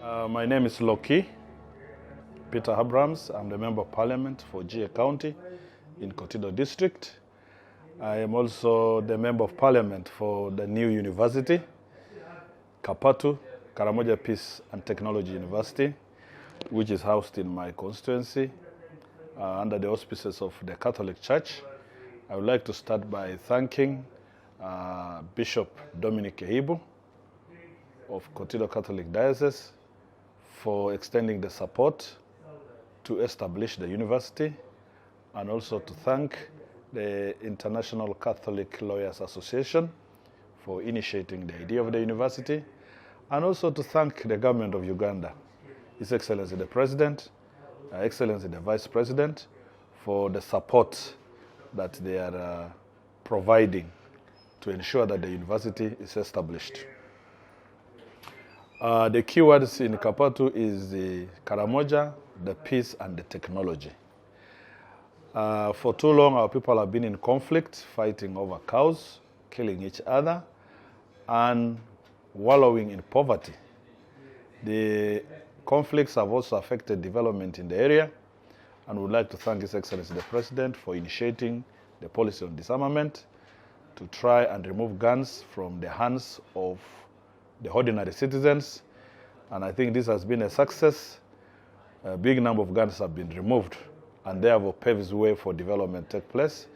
My name is Lokii, Peter Abrams. I'm the Member of Parliament for GA County in Kotido District. I am also the Member of Parliament for the new university, KAPATU, Karamoja Peace and Technology University, which is housed in my constituency under the auspices of the Catholic Church. I would like to start by thanking Bishop Dominic Kehibu of Kotido Catholic Diocese for extending the support to establish the university, and also to thank the International Catholic Lawyers Association for initiating the idea of the university, and also to thank the Government of Uganda, His Excellency the President, Excellency the Vice President, for the support that they are providing to ensure that the university is established. The keywords in KAPATU is the Karamoja, the peace, and the technology. For too long, our people have been in conflict, fighting over cows, killing each other, and wallowing in poverty. The conflicts have also affected development in the area, and would like to thank His Excellency the President for initiating the policy on disarmament to try and remove guns from the hands of the ordinary citizens. And I think this has been a success. A big number of guns have been removed, and therefore paves the way for development to take place.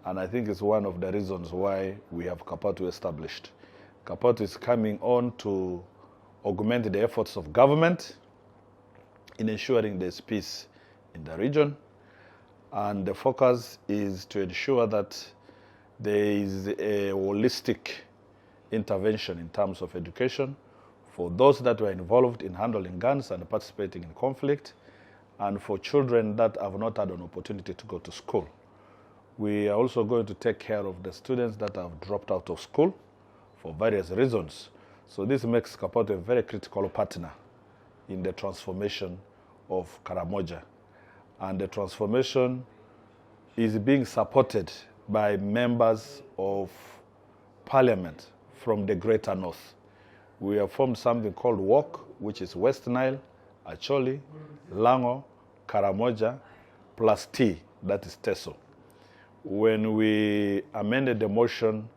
And I think it's one of the reasons why we have KAPATU established. KAPATU is coming on to augment the efforts of government in ensuring there's peace in the region. And the focus is to ensure that there is a holistic intervention in terms of education for those that were involved in handling guns and participating in conflict, and for children that have not had an opportunity to go to school. We are also going to take care of the students that have dropped out of school for various reasons. So this makes KAPATU a very critical partner in the transformation of Karamoja. And the transformation is being supported by members of Parliament from the Greater North. We have formed something called WOC, which is West Nile, Acholi, Lango, Karamoja, plus T, that is Teso. When we amended the motion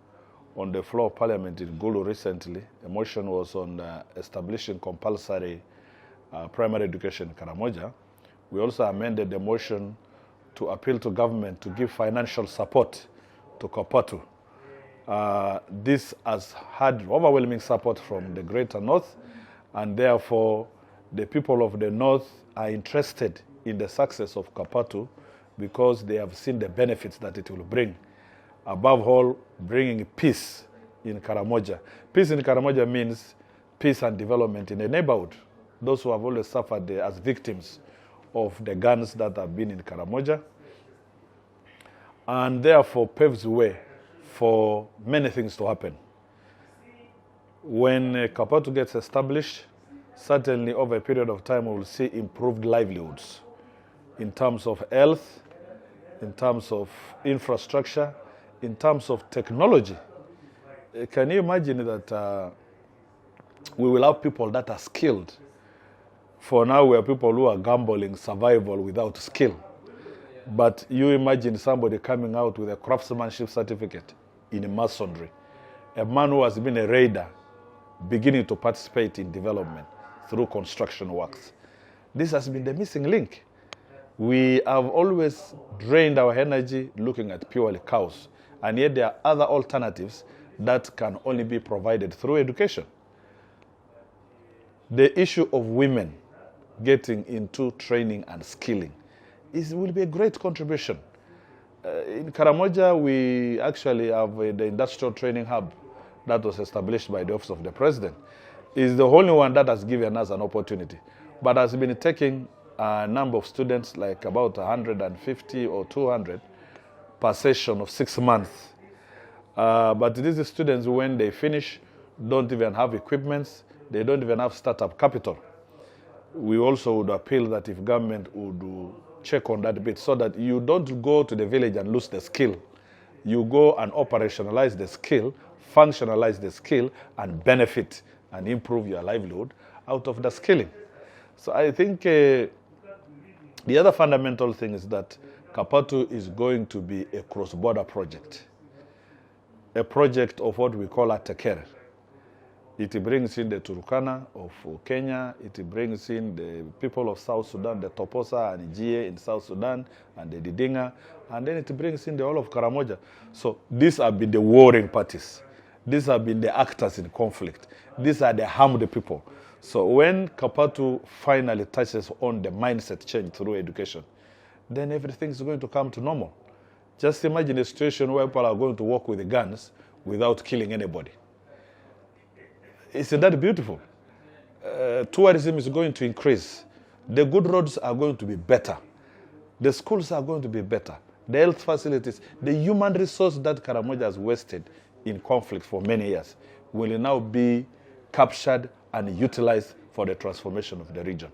on the floor of Parliament in Gulu recently, the motion was on establishing compulsory primary education in Karamoja. We also amended the motion to appeal to government to give financial support to KAPATU. This has had overwhelming support from the Greater North, and therefore the people of the North are interested in the success of KAPATU because they have seen the benefits that it will bring. Above all, bringing peace in Karamoja. Peace in Karamoja means peace and development in the neighborhood. Those who have always suffered as victims of the guns that have been in Karamoja, and therefore paves the way for many things to happen. When KAPATU gets established, certainly over a period of time we will see improved livelihoods in terms of health, in terms of infrastructure, in terms of technology. Can you imagine that we will have people that are skilled? For now, we are people who are gambling survival without skill. But you imagine somebody coming out with a craftsmanship certificate in masonry, a man who has been a raider beginning to participate in development through construction works. This has been the missing link. We have always drained our energy looking at purely cows, and yet there are other alternatives that can only be provided through education. The issue of women getting into training and skilling will be a great contribution. In Karamoja, we actually have the industrial training hub that was established by the Office of the President. It's the only one that has given us an opportunity, but has been taking a number of students, like about 150 or 200 per session of 6 months. But these students, when they finish, don't even have equipments, they don't even have startup capital. We also would appeal that if government would check on that bit, so that you don't go to the village and lose the skill. You go and operationalize the skill, functionalize the skill, and benefit and improve your livelihood, out of the skilling. So I think the other fundamental thing is that KAPATU is going to be a cross-border project, a project of what we call a tekere. It brings in the Turkana of Kenya, it brings in the people of South Sudan, the Toposa and Jie in South Sudan, and the Didinga, and then it brings in the whole of Karamoja. So these have been the warring parties. These have been the actors in conflict. These are the harmed people. So when KAPATU finally touches on the mindset change through education, then everything is going to come to normal. Just imagine a situation where people are going to walk with guns without killing anybody. Isn't that beautiful? Tourism is going to increase. The good roads are going to be better. The schools are going to be better. The health facilities, the human resource that Karamoja has wasted in conflict for many years will now be captured and utilized for the transformation of the region.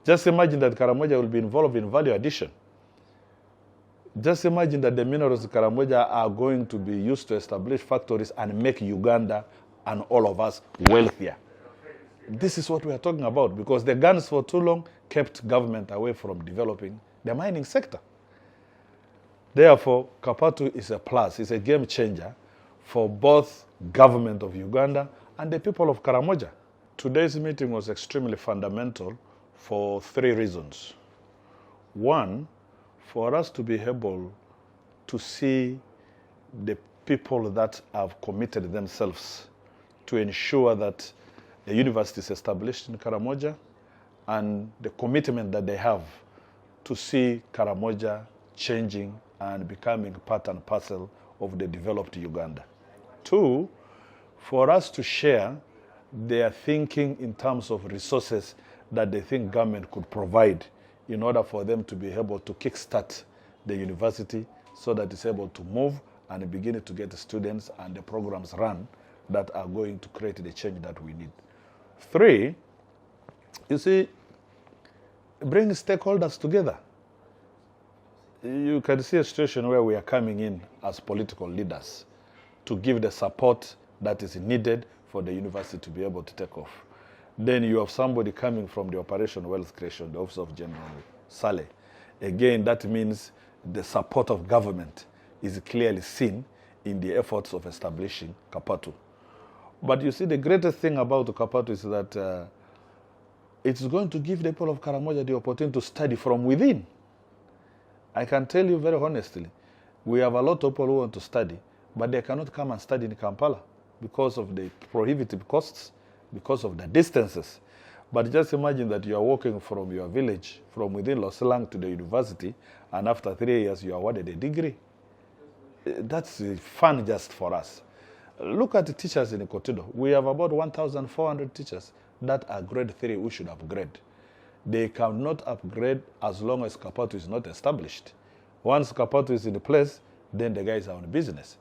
Just imagine that Karamoja will be involved in value addition. Just imagine that the minerals of Karamoja are going to be used to establish factories and make Uganda and all of us wealthier. This is what we are talking about, because the guns for too long kept government away from developing the mining sector. Therefore, KAPATU is a plus, it's a game changer for both government of Uganda and the people of Karamoja. Today's meeting was extremely fundamental for 3 reasons. One, for us to be able to see the people that have committed themselves to ensure that the university is established in Karamoja, and the commitment that they have to see Karamoja changing and becoming part and parcel of the developed Uganda. 2, for us to share their thinking in terms of resources that they think government could provide in order for them to be able to kickstart the university so that it's able to move and begin to get the students and the programs run that are going to create the change that we need. 3, you see, bring stakeholders together. You can see a situation where we are coming in as political leaders to give the support that is needed for the university to be able to take off. Then you have somebody coming from the Operation Wealth Creation, the Office of General Saleh. Again, that means the support of government is clearly seen in the efforts of establishing KAPATU. But you see, the greatest thing about KAPATU is that it's going to give the people of Karamoja the opportunity to study from within. I can tell you very honestly, we have a lot of people who want to study, but they cannot come and study in Kampala because of the prohibitive costs, because of the distances. But just imagine that you are walking from your village, from within Loselang to the university, and after 3 years you are awarded a degree. That's fun just for us. Look at the teachers in Kotido. We have about 1,400 teachers that are grade 3 who should upgrade. They cannot upgrade as long as KAPATU is not established. Once KAPATU is in place, then the guys are on business.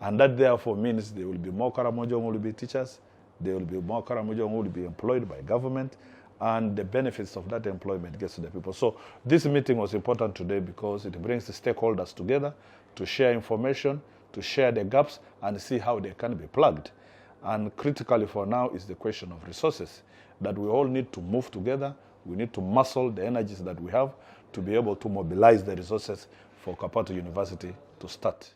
And that therefore means there will be more Karamoja who will be teachers, there will be more Karamoja who will be employed by government, and the benefits of that employment gets to the people. So this meeting was important today because it brings the stakeholders together to share information, to share the gaps and see how they can be plugged. And critically for now is the question of resources, that we all need to move together. We need to muscle the energies that we have to be able to mobilize the resources for KAPATU University to start.